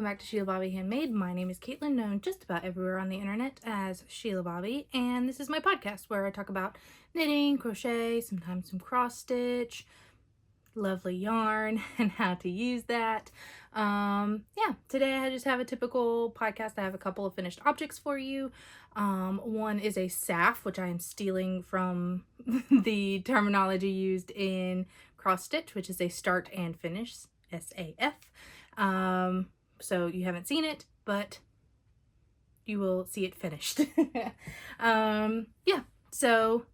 back to Shelabobby Handmade. My name is Caitlin, known just about everywhere on the internet as Shelabobby, and this is my podcast where I talk about knitting, crochet, sometimes some cross stitch, lovely yarn, and how to use that. Today I just have a typical podcast. I have a couple of finished objects for you. One is a SAF, which I am stealing from the terminology used in cross stitch, which is a start and finish, SAF. So you haven't seen it, but you will see it finished. So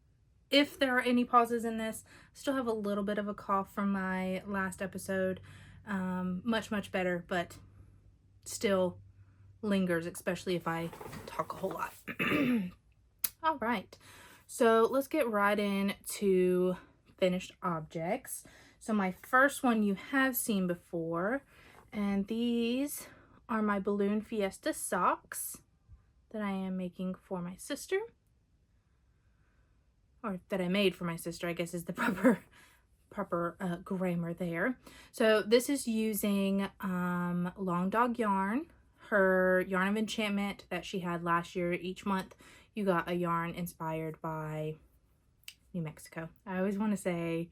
if there are any pauses in this, still have a little bit of a cough from my last episode. Much better, but still lingers, especially if I talk a whole lot. All right, so let's get right into finished objects. So my first one you have seen before, and these are my Balloon Fiesta socks that I am making for my sister, or that I made for my sister, I guess is the proper grammar there. So this is using Long Dog yarn, her yarn of enchantment that she had last year. Each month you got a yarn inspired by New Mexico. I always want to say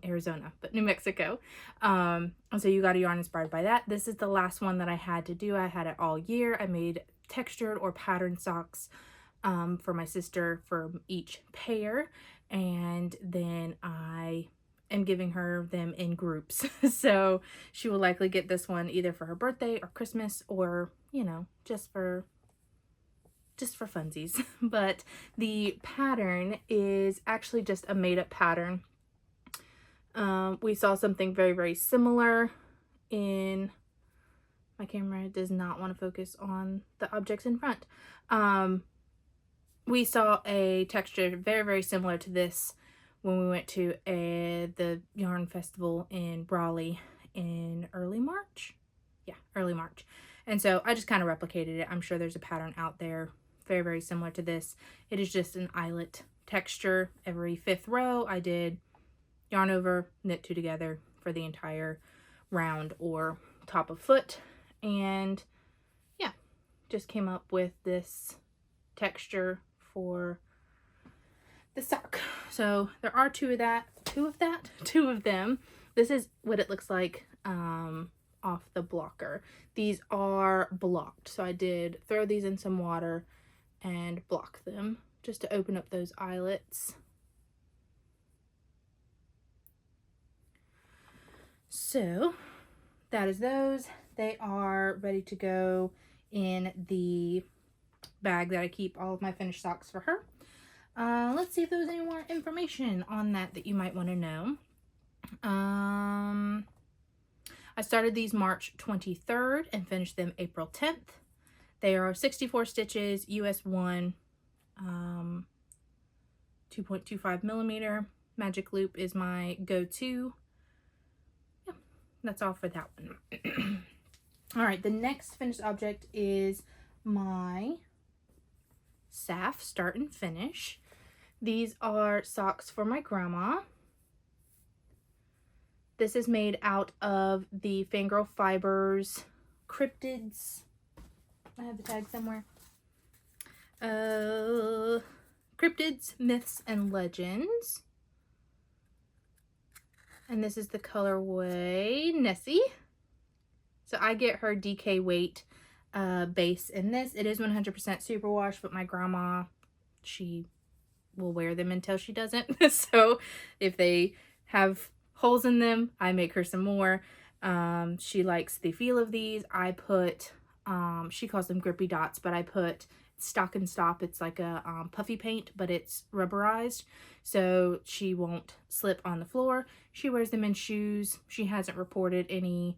Arizona, but New Mexico. And so you got a yarn inspired by that. This is the last one that I had to do. I had it all year. I made textured or patterned socks for my sister for each pair, and then I am giving her them in groups. So she will likely get this one either for her birthday or Christmas, or just for funsies. But the pattern is actually just a made-up pattern. We saw something very similar in my camera. Does not want to focus on the objects in front. We saw a texture very similar to this when we went to the yarn festival in Raleigh in early March. And so I just kind of replicated it. I'm sure there's a pattern out there very similar to this. It is just an eyelet texture. Every 5th row I did yarn over, knit 2 together for the entire round or top of foot, and yeah, just came up with this texture for the sock. So there are two of them. This is what it looks like off the blocker. These are blocked, so I did throw these in some water and block them just to open up those eyelets. So that is those. They are ready to go in the bag that I keep all of my finished socks for her. Let's see if there's any more information on that you might want to know. I started these March 23rd and finished them April 10th. They are 64 stitches, US 1, 2.25 millimeter. Magic loop is my go-to. That's all for that one. All right, the next finished object is my SAF start and finish. These are socks for my grandma. This is made out of the Fangirl Fibers cryptids. I have the tag somewhere. Cryptids, Myths, and Legends. And this is the colorway Nessie. So I get her DK weight base in this. It is 100% superwash, but my grandma, she will wear them until she doesn't. So if they have holes in them, I make her some more. She likes the feel of these. I put, she calls them grippy dots, but I put Stock and Stop. It's like a puffy paint, but it's rubberized, so she won't slip on the floor. She wears them in shoes. She hasn't reported any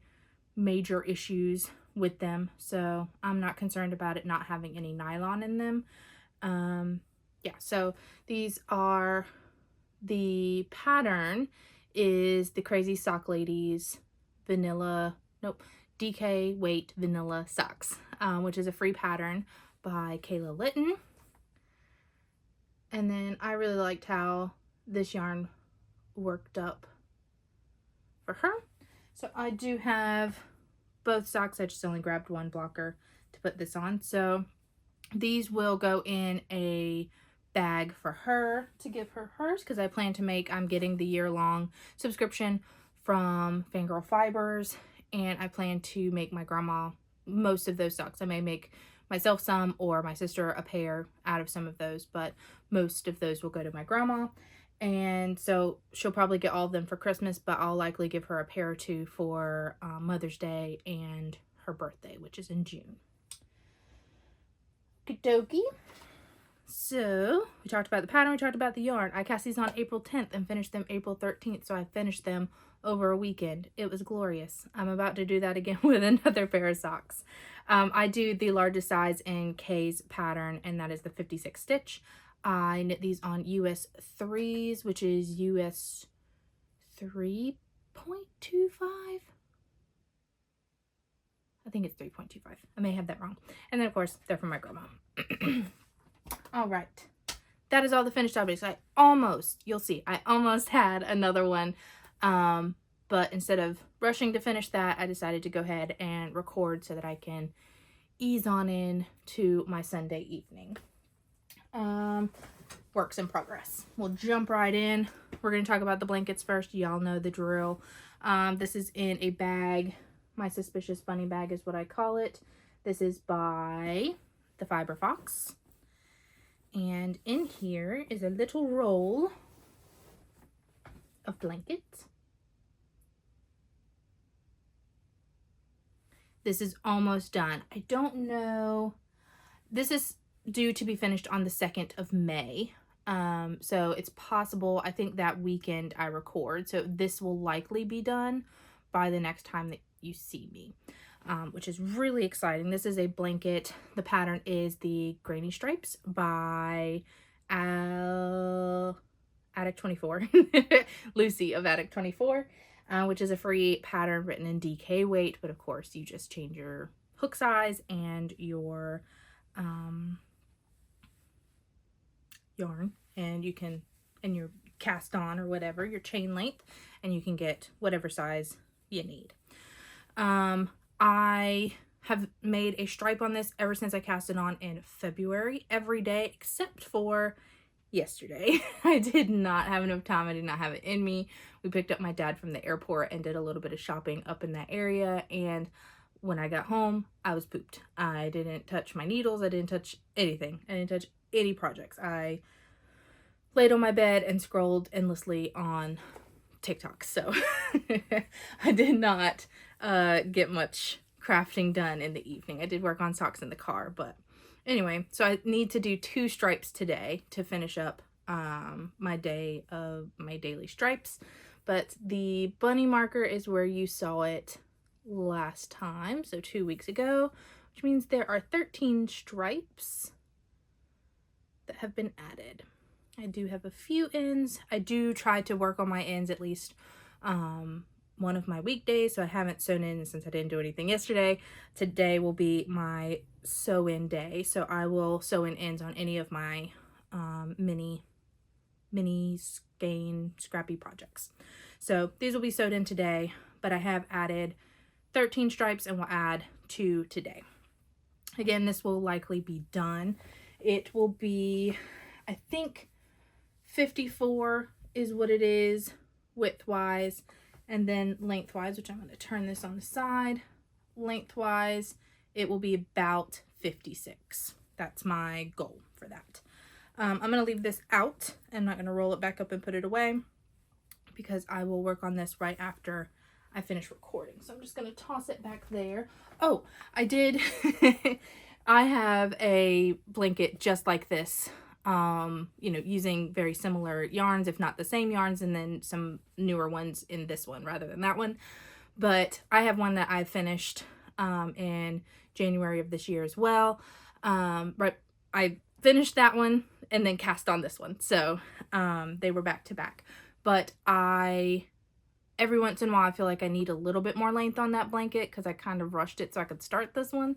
major issues with them, so I'm not concerned about it not having any nylon in them. So these are, the pattern is the Crazy Sock Ladies DK weight vanilla socks, which is a free pattern by Kayla Litton. And then I really liked how this yarn worked up for her. So I do have both socks. I just only grabbed one blocker to put this on. So these will go in a bag for her to give her hers, because I plan to make, I'm getting the year-long subscription from Fangirl Fibers, and I plan to make my grandma most of those socks. I may make myself some or my sister a pair out of some of those, but most of those will go to my grandma. And so she'll probably get all of them for Christmas, but I'll likely give her a pair or two for Mother's Day and her birthday, which is in June. Okie dokie. So we talked about the pattern, we talked about the yarn. I cast these on April 10th and finished them April 13th, so I finished them over a weekend. It was glorious. I'm about to do that again with another pair of socks. I do the largest size in Kay's pattern, and that is the 56 stitch. I knit these on US 3s, which is US 3.25. I think it's 3.25. I may have that wrong. And then, of course, they're from my grandma. All right. That is all the finished objects. You'll see, I almost had another one. But instead of rushing to finish that, I decided to go ahead and record so that I can ease on in to my Sunday evening. Works in progress. We'll jump right in. We're going to talk about the blankets first. Y'all know the drill. This is in a bag. My Suspicious Bunny bag is what I call it. This is by the Fiber Fox. And in here is a little roll of blankets. This is almost done. I don't know. This is due to be finished on the 2nd of May. So it's possible, I think that weekend I record. So this will likely be done by the next time that you see me, which is really exciting. This is a blanket. The pattern is the Granny Stripes by Attic 24. Lucy of Attic 24, which is a free pattern written in DK weight, but of course you just change your hook size and your yarn, and you can, and your cast on or whatever, your chain length, and you can get whatever size you need. I have made a stripe on this ever since I cast it on in February, every day except for yesterday. I did not have enough time. I did not have it in me. We picked up my dad from the airport and did a little bit of shopping up in that area, and when I got home, I was pooped. I didn't touch my needles. I didn't touch anything. I didn't touch any projects. I laid on my bed and scrolled endlessly on TikTok. So I did not get much crafting done in the evening. I did work on socks in the car, but anyway, so I need to do 2 stripes today to finish up my day of my daily stripes. But the bunny marker is where you saw it last time, so 2 weeks ago, which means there are 13 stripes that have been added. I do have a few ends. I do try to work on my ends at least one of my weekdays, so I haven't sewn in since I didn't do anything yesterday. Today will be my sew in day, so I will sew in ends on any of my mini skein scrappy projects. So these will be sewed in today, but I have added 13 stripes and will add 2 today. Again, this will likely be done. It will be, I think 54 is what it is widthwise, and then lengthwise, which I'm going to turn this on the side, lengthwise it will be about 56. That's my goal for that. I'm going to leave this out. I'm not going to roll it back up and put it away because I will work on this right after I finish recording. So I'm just going to toss it back there. Oh, I did. I have a blanket just like this, you know, using very similar yarns, if not the same yarns, and then some newer ones in this one rather than that one. But I have one that I finished in January of this year as well. Right, I finished that one and then cast on this one. So they were back to back. But every once in a while, I feel like I need a little bit more length on that blanket because I kind of rushed it so I could start this one.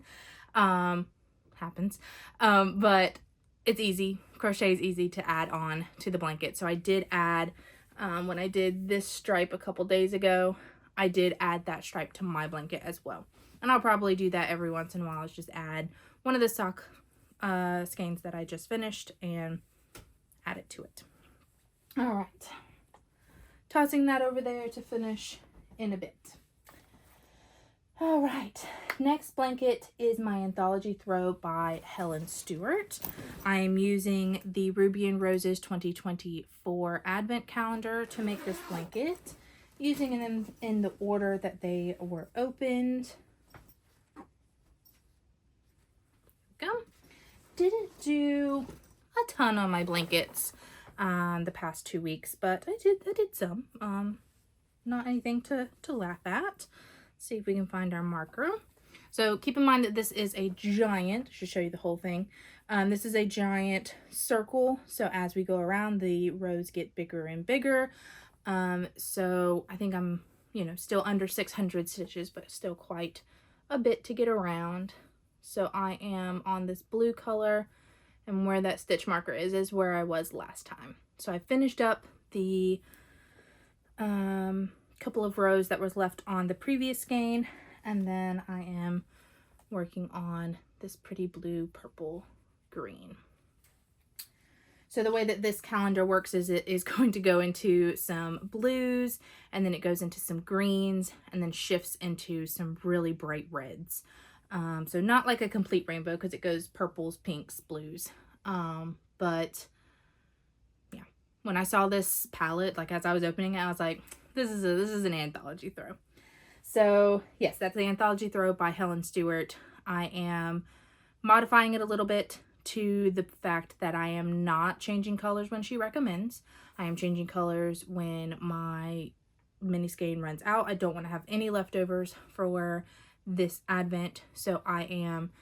Happens. But it's easy. Crochet is easy to add on to the blanket. So I did add, when I did this stripe a couple days ago, I did add that stripe to my blanket as well. And I'll probably do that every once in a while. Is just add one of the sock skeins that I just finished and add it to it. All right. Tossing that over there to finish in a bit. All right, next blanket is my Anthology Throw by Helen Stewart. I am using the Ruby and Roses 2024 Advent Calendar to make this blanket, using them in the order that they were opened. Go. Didn't do a ton on my blankets the past 2 weeks, but I did some. Not anything to laugh at. See if we can find our marker. So keep in mind that this is a giant, I should show you the whole thing. This is a giant circle. So as we go around, the rows get bigger and bigger. So I think I'm, still under 600 stitches, but still quite a bit to get around. So I am on this blue color, and where that stitch marker is where I was last time. So I finished up the, couple of rows that was left on the previous skein, and then I am working on this pretty blue, purple, green. So the way that this calendar works is it is going to go into some blues, and then it goes into some greens, and then shifts into some really bright reds. So not like a complete rainbow, because it goes purples, pinks, blues. But yeah, when I saw this palette, like as I was opening it, I was like, this is an Anthology Throw. So yes, that's the Anthology Throw by Helen Stewart. I am modifying it a little bit to the fact that I am not changing colors when she recommends. I am changing colors when my mini skein runs out. I don't want to have any leftovers for this Advent, so I am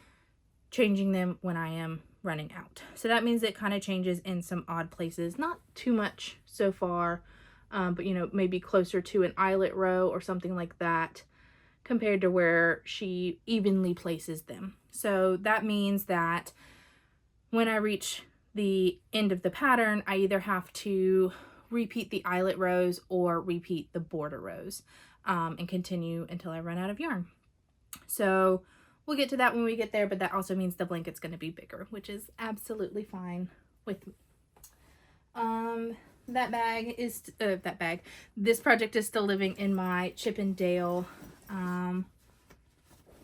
changing them when I am running out. So that means it kind of changes in some odd places. Not too much so far. But maybe closer to an eyelet row or something like that compared to where she evenly places them. So that means that when I reach the end of the pattern, I either have to repeat the eyelet rows or repeat the border rows and continue until I run out of yarn. So we'll get to that when we get there, but that also means the blanket's going to be bigger, which is absolutely fine with me. This project is still living in my Chip and Dale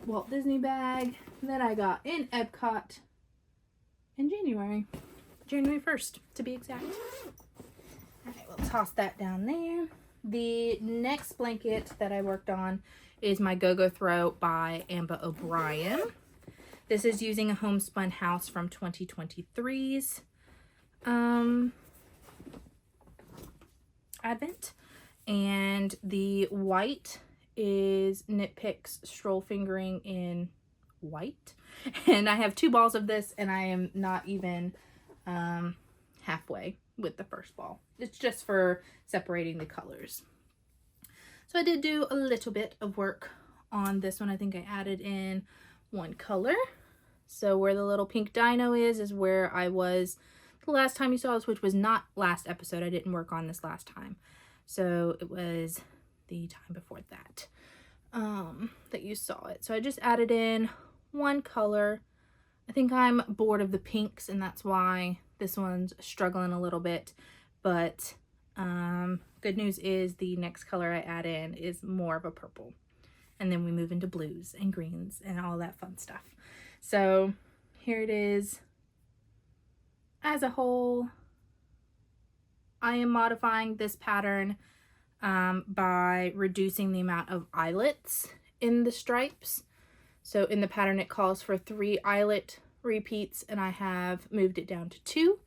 Walt Disney bag that I got in Epcot in January 1st to be exact. Alright, we'll toss that down there. The next blanket that I worked on is my Go-Go Throw by Amba O'Brien. This is using a homespun house from 2023's Advent, and the white is Knit Picks Stroll Fingering in white, and I have 2 balls of this, and I am not even halfway with the first ball. It's just for separating the colors. So I did do a little bit of work on this one. I think I added in 1 color. So where the little pink dino is where I was the last time you saw this, which was not last episode. I didn't work on this last time. So it was the time before that that you saw it. So I just added in 1 color. I think I'm bored of the pinks, and that's why this one's struggling a little bit. But good news is the next color I add in is more of a purple. And then we move into blues and greens and all that fun stuff. So here it is. As a whole, I am modifying this pattern by reducing the amount of eyelets in the stripes. So in the pattern it calls for 3 eyelet repeats, and I have moved it down to 2.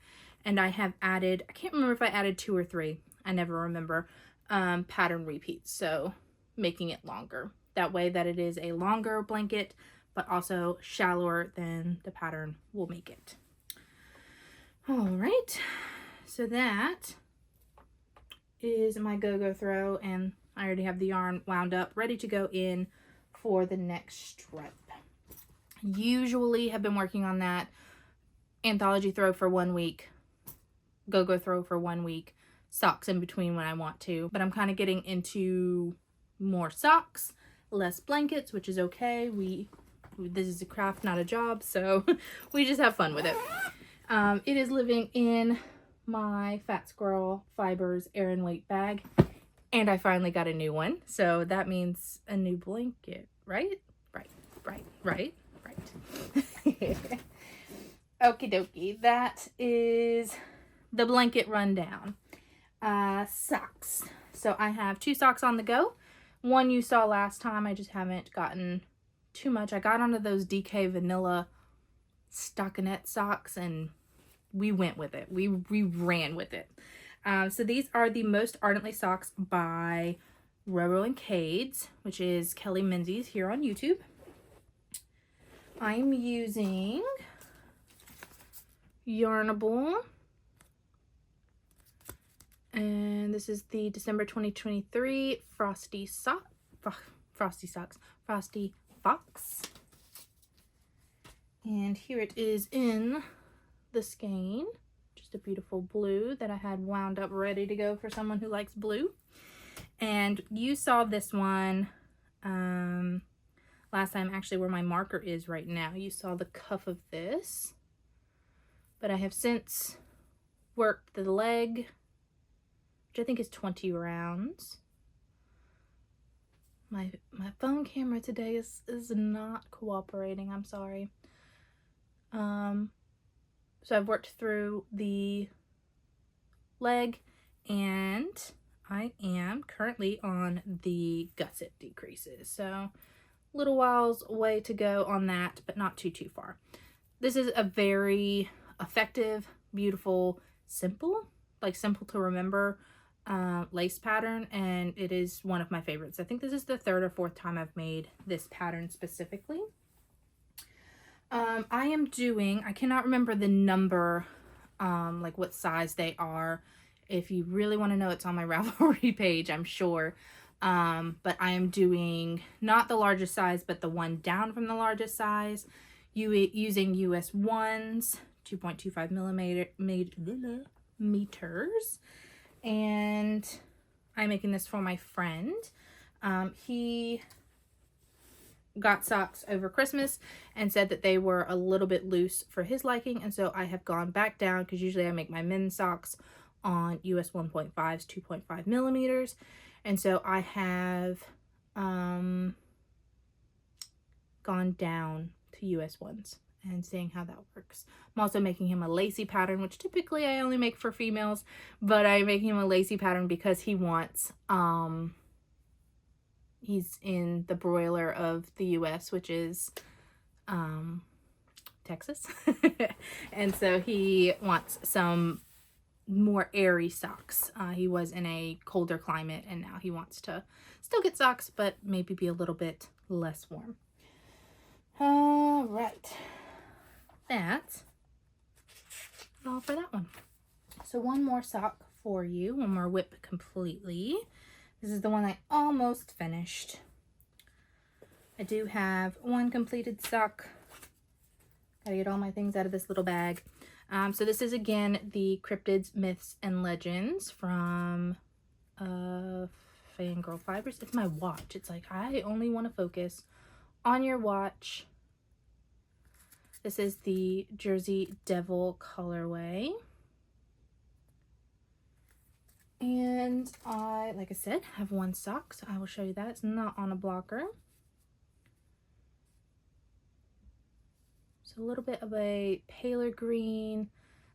And I have added, I can't remember if I added 2 or 3, I never remember, pattern repeats. So making it longer. That way that it is a longer blanket, but also shallower than the pattern will make it. All right, so that is my Go-Go Throw, and I already have the yarn wound up, ready to go in for the next stripe. Usually have been working on that Anthology Throw for 1 week, Go-Go Throw for 1 week, socks in between when I want to, but I'm kind of getting into more socks, less blankets, which is okay. This is a craft, not a job, so we just have fun with it. It is living in my Fat Squirrel Fibers air and weight bag, and I finally got a new one, so that means a new blanket, right? Right. Okie dokie, that is the blanket rundown. Socks. So I have 2 socks on the go. One you saw last time, I just haven't gotten too much. I got onto those DK Vanilla Stockinet socks and we went with it. We ran with it. So these are the Most Ardently socks by Roro and Cades, which is Kelly Menzies here on YouTube. I'm using Yarnable, and this is the December 2023 Frosty Fox. And here it is in the skein. Just a beautiful blue that I had wound up ready to go for someone who likes blue. And you saw this one last time, actually, where my marker is right now. You saw the cuff of this. But I have since worked the leg, which I think is 20 rounds. My phone camera today is not cooperating. I'm sorry. So I've worked through the leg, and I am currently on the gusset decreases. So little whiles away to go on that, but not too far. This is a very effective, beautiful, simple to remember lace pattern, and it is one of my favorites. I think this is the 3rd or 4th time I've made this pattern specifically. I cannot remember the number, like what size they are. If you really want to know, it's on my Ravelry page, I'm sure. But I am doing not the largest size, but the one down from the largest size, using US 1s, 2.25 millimeters. And I'm making this for my friend. He got socks over Christmas and said that they were a little bit loose for his liking, and so I have gone back down, because usually I make my men's socks on US 1.5s, 2.5 millimeters, and so I have gone down to US 1s and seeing how that works. I'm also making him a lacy pattern, which typically I only make for females, but I'm making him a lacy pattern because he wants he's in the broiler of the US, which is Texas. And so he wants some more airy socks. He was in a colder climate, and now he wants to still get socks, but maybe be a little bit less warm. All right. That's all for that one. So one more sock for you, one more whip completely. This is the one I almost finished. I do have one completed sock. Gotta get all my things out of this little bag. So this is, again, the Cryptids, Myths, and Legends from Fangirl Fibers. It's my watch. It's like, I only want to focus on your watch. This is the Jersey Devil colorway. And I, like I said, have one sock, so I will show you that. It's not on a blocker. So a little bit of a paler green.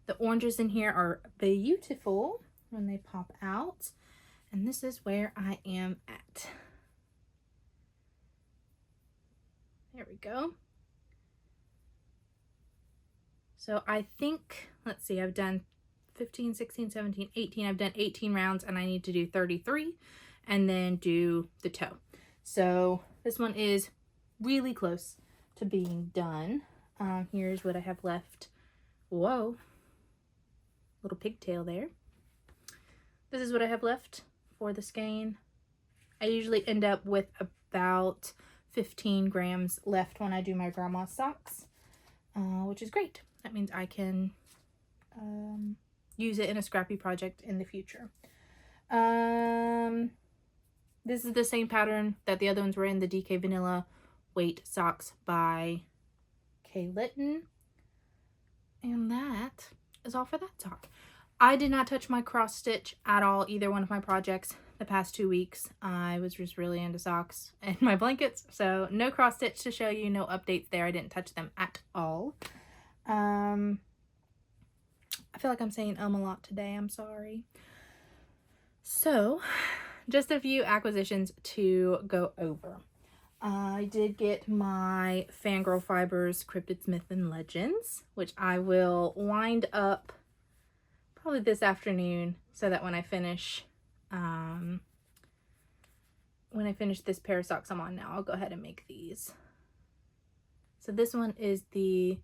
The oranges in here are beautiful when they pop out. And this is where I am at. There we go. So I think, let's see, I've done 15, 16, 17, 18. I've done 18 rounds, and I need to do 33 and then do the toe. So this one is really close to being done. Here's what I have left. Whoa, little pigtail there. This is what I have left for the skein. I usually end up with about 15 grams left when I do my grandma's socks, which is great. That means I can use it in a scrappy project in the future. This is the same pattern that the other ones were in, the DK Vanilla Weight Socks by Kay Litton. And that is all for that sock. I did not touch my cross stitch at all, either one of my projects the past 2 weeks. I was just really into socks and my blankets, so no cross stitch to show you, no updates there. I didn't touch them at all. I feel like I'm saying a lot today. I'm sorry. So, just a few acquisitions to go over. I did get my Fangirl Fibers Cryptid Myth and Legends, which I will wind up probably this afternoon, so that when I finish this pair of socks I'm on now, I'll go ahead and make these. So this one is the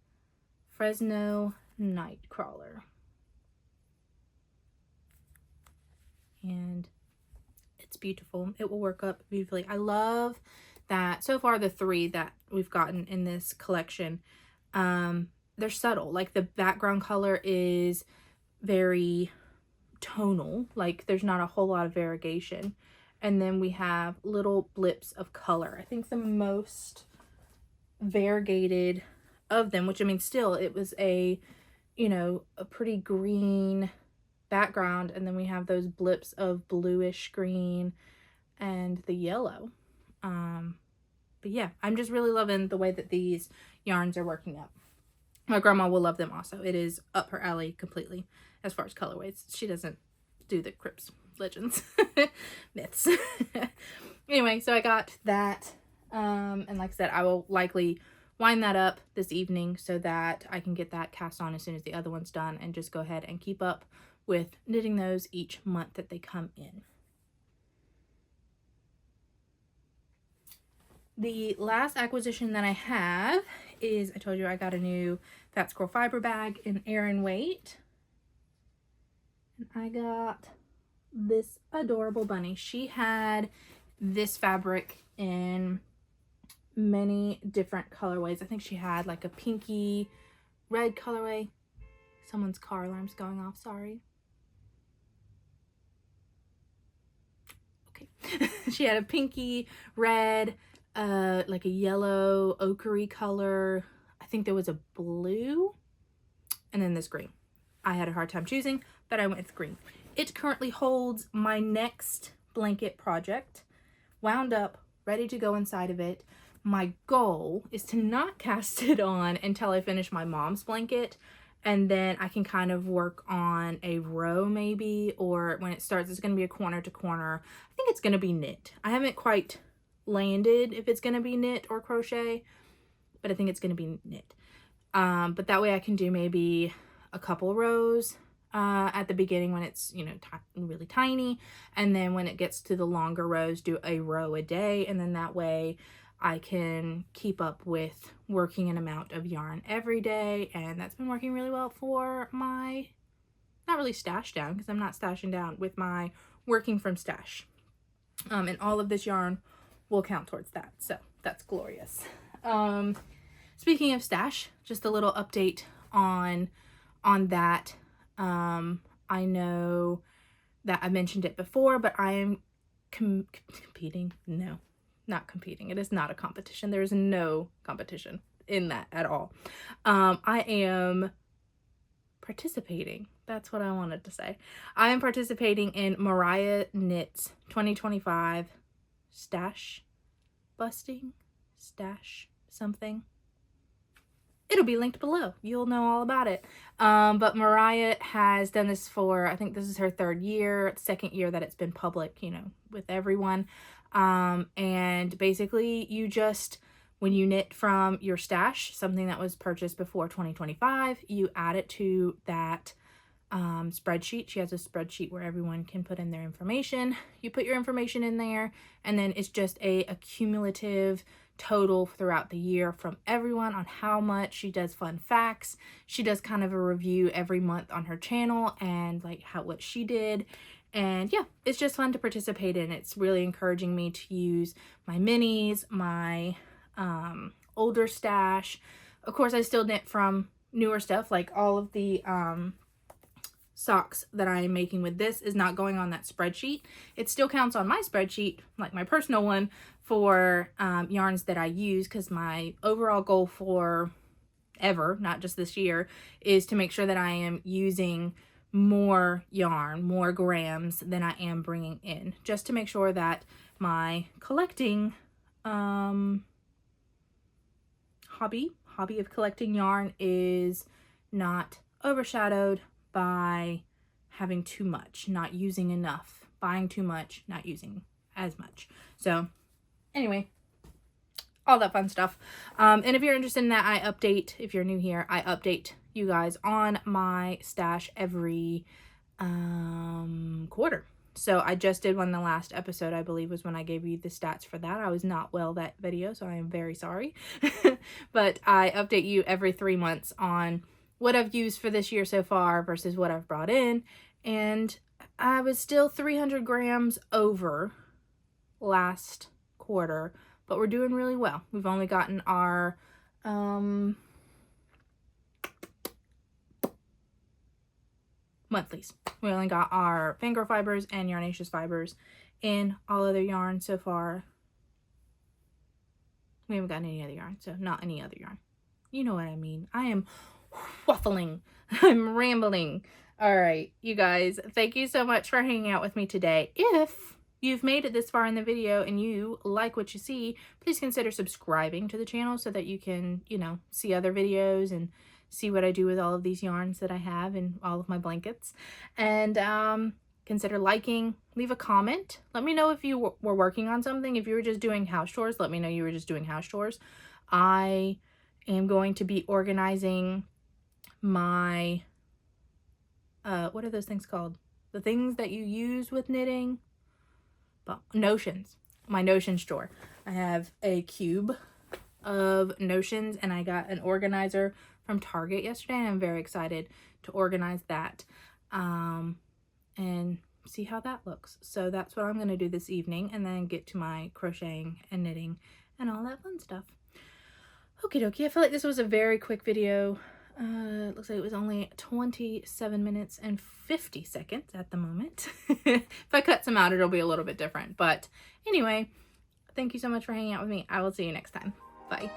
Fresno Nightcrawler. And it's beautiful. It will work up beautifully. I love that so far the 3 that we've gotten in this collection, they're subtle. Like the background color is very tonal, like there's not a whole lot of variegation, and then we have little blips of color. I think the most variegated of them, which I mean still it was a, you know, a pretty green background, and then we have those blips of bluish green and the yellow. But yeah, I'm just really loving the way that these yarns are working up. My grandma will love them also. It is up her alley completely as far as colorways. She doesn't do the Crips Legends myths. Anyway, so I got that. And like I said, I will likely wind that up this evening so that I can get that cast on as soon as the other one's done, and just go ahead and keep up with knitting those each month that they come in. The last acquisition that I have is, I told you I got a new Fat Squirrel Fiber bag in Aran Weight. And I got this adorable bunny. She had this fabric in many different colorways. I think she had like a pinky red colorway. Someone's car alarm's going off, sorry. Okay. She had a pinky red, like a yellow ochre color. I think there was a blue, and then this green. I had a hard time choosing, but I went with green. It currently holds my next blanket project, wound up, ready to go inside of it. My goal is to not cast it on until I finish my mom's blanket, and then I can kind of work on a row maybe, or when it starts, it's going to be a corner to corner. I think it's going to be knit. I haven't quite landed if it's going to be knit or crochet, but I think it's going to be knit. But that way I can do maybe a couple rows at the beginning when it's, you know, really tiny, and then when it gets to the longer rows, do a row a day, and then that way I can keep up with working an amount of yarn every day, and that's been working really well for my, not really stash down, because I'm not stashing down, with my working from stash. And all of this yarn will count towards that, so that's glorious. Speaking of stash, just a little update on that. I know that I mentioned it before, but I am competing. No, not competing. It is not a competition. There is no competition in that at all. I am participating. That's what I wanted to say. I am participating in Mariah Knits 2025 stash busting, stash something. It'll be linked below. You'll know all about it. But Mariah has done this for, I think this is her 3rd year, 2nd year that it's been public, you know, with everyone. And basically you just, when you knit from your stash, something that was purchased before 2025, you add it to that spreadsheet. She has a spreadsheet where everyone can put in their information. You put your information in there, and then it's just a cumulative total throughout the year from everyone on how much. She does fun facts. She does kind of a review every month on her channel and like what she did. And yeah, it's just fun to participate in. It's really encouraging me to use my minis, my older stash. Of course, I still knit from newer stuff, like all of the socks that I am making with this is not going on that spreadsheet. It still counts on my spreadsheet, like my personal one, for yarns that I use, because my overall goal for ever, not just this year, is to make sure that I am using more yarn, more grams than I am bringing in, just to make sure that my collecting hobby of collecting yarn is not overshadowed by having too much, not using enough, buying too much, not using as much. So anyway, all that fun stuff. And if you're interested in that, I update, if you're new here, I update you guys on my stash every quarter. So I just did one the last episode, I believe, was when I gave you the stats for that. I was not well that video, so I am very sorry. But I update you every 3 months on what I've used for this year so far versus what I've brought in. And I was still 300 grams over last quarter, but we're doing really well. We've only gotten our monthlies. We only got our Fangirl fibers and Yarnaceous fibers in. All other yarn so far, we haven't gotten any other yarn, so not any other yarn. You know what I mean. I am waffling. I'm rambling. All right, you guys, thank you so much for hanging out with me today. If you've made it this far in the video and you like what you see, please consider subscribing to the channel so that you can, you know, see other videos and see what I do with all of these yarns that I have and all of my blankets. And consider liking, leave a comment. Let me know if you were working on something. If you were just doing house chores, let me know you were just doing house chores. I am going to be organizing my, what are those things called? The things that you use with knitting? Well, notions. My notions drawer. I have a cube of notions and I got an organizer from Target yesterday, and I'm very excited to organize that and see how that looks. So that's what I'm going to do this evening, and then get to my crocheting and knitting and all that fun stuff. Okie dokie, I feel like this was a very quick video. It looks like it was only 27 minutes and 50 seconds at the moment. If I cut some out, it'll be a little bit different. But anyway, thank you so much for hanging out with me. I will see you next time. Bye.